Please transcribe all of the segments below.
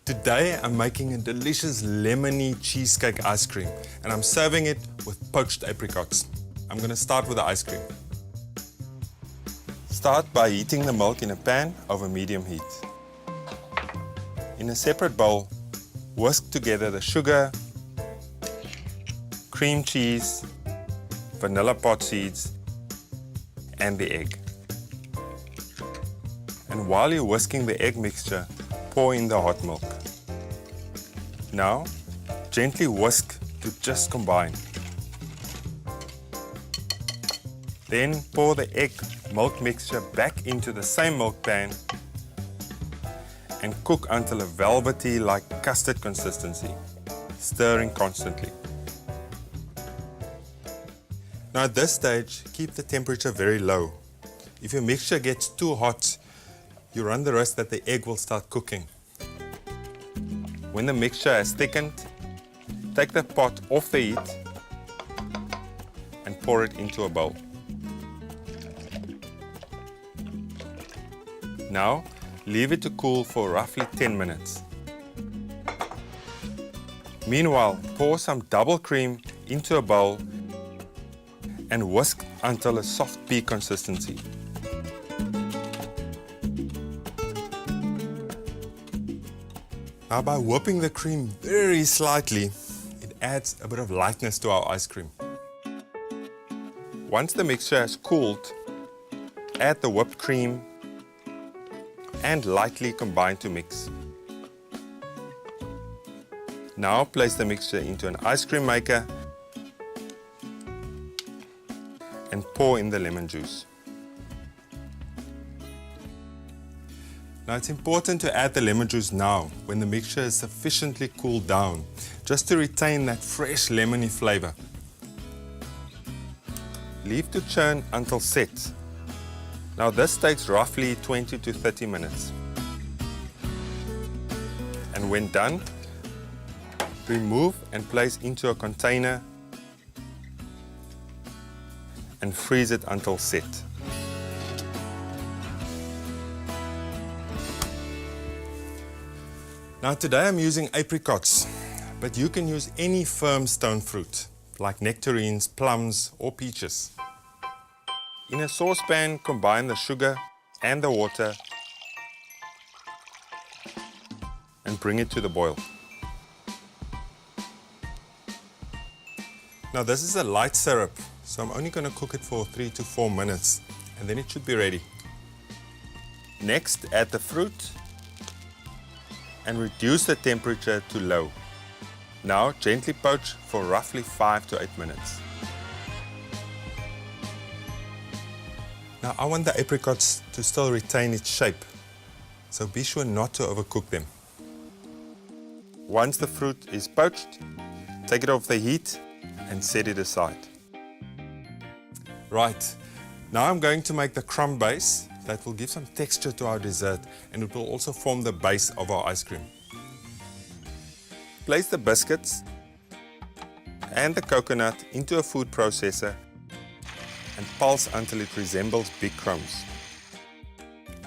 Today I'm making a delicious lemony cheesecake ice cream and I'm serving it with poached apricots. I'm going to start with the ice cream. Start by heating the milk in a pan over medium heat. In a separate bowl, whisk together the sugar, cream cheese, vanilla pot seeds and the egg. And while you're whisking the egg mixture, pour in the hot milk. Now, gently whisk to just combine. Then pour the egg milk mixture back into the same milk pan and cook until a velvety like custard consistency, stirring constantly. Now at this stage, keep the temperature very low. If your mixture gets too hot, you run the risk that the egg will start cooking. When the mixture has thickened, take the pot off the heat and pour it into a bowl. Now, leave it to cool for roughly 10 minutes. Meanwhile, pour some double cream into a bowl and whisk until a soft pea consistency. Now by whipping the cream very slightly, it adds a bit of lightness to our ice cream. Once the mixture has cooled, add the whipped cream and lightly combine to mix. Now place the mixture into an ice cream maker and pour in the lemon juice. Now it's important to add the lemon juice now when the mixture is sufficiently cooled down, just to retain that fresh lemony flavor. Leave to churn until set. Now this takes roughly 20 to 30 minutes. And when done, remove and place into a container and freeze it until set. Now today I'm using apricots, but you can use any firm stone fruit, like nectarines, plums or peaches. In a saucepan, combine the sugar and the water and bring it to the boil. Now this is a light syrup, so I'm only going to cook it for 3 to 4 minutes and then it should be ready. Next, add the fruit and reduce the temperature to low. Now gently poach for roughly 5 to 8 minutes. Now I want the apricots to still retain its shape, so be sure not to overcook them. Once the fruit is poached, take it off the heat and set it aside. Right, now I'm going to make the crumb base that will give some texture to our dessert and it will also form the base of our ice cream. Place the biscuits and the coconut into a food processor and pulse until it resembles big crumbs.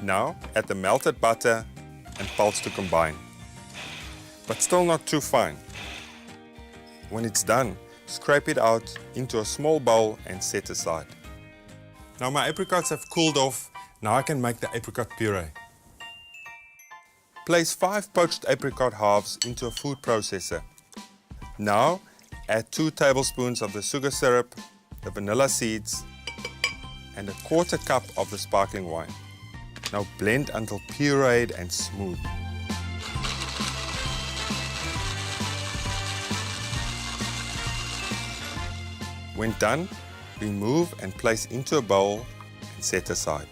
Now add the melted butter and pulse to combine, but still not too fine. When it's done, scrape it out into a small bowl and set aside. Now my apricots have cooled off. Now I can make the apricot puree. Place 5 poached apricot halves into a food processor. Now add 2 tablespoons of the sugar syrup, the vanilla seeds and a 1/4 cup of the sparkling wine. Now blend until pureed and smooth. When done, remove and place into a bowl and set aside.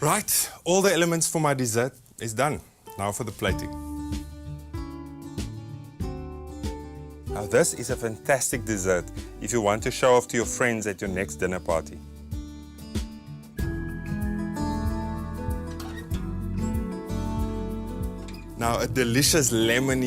Right, all the elements for my dessert is done. Now for the plating. Now this is a fantastic dessert if you want to show off to your friends at your next dinner party. Now a delicious lemony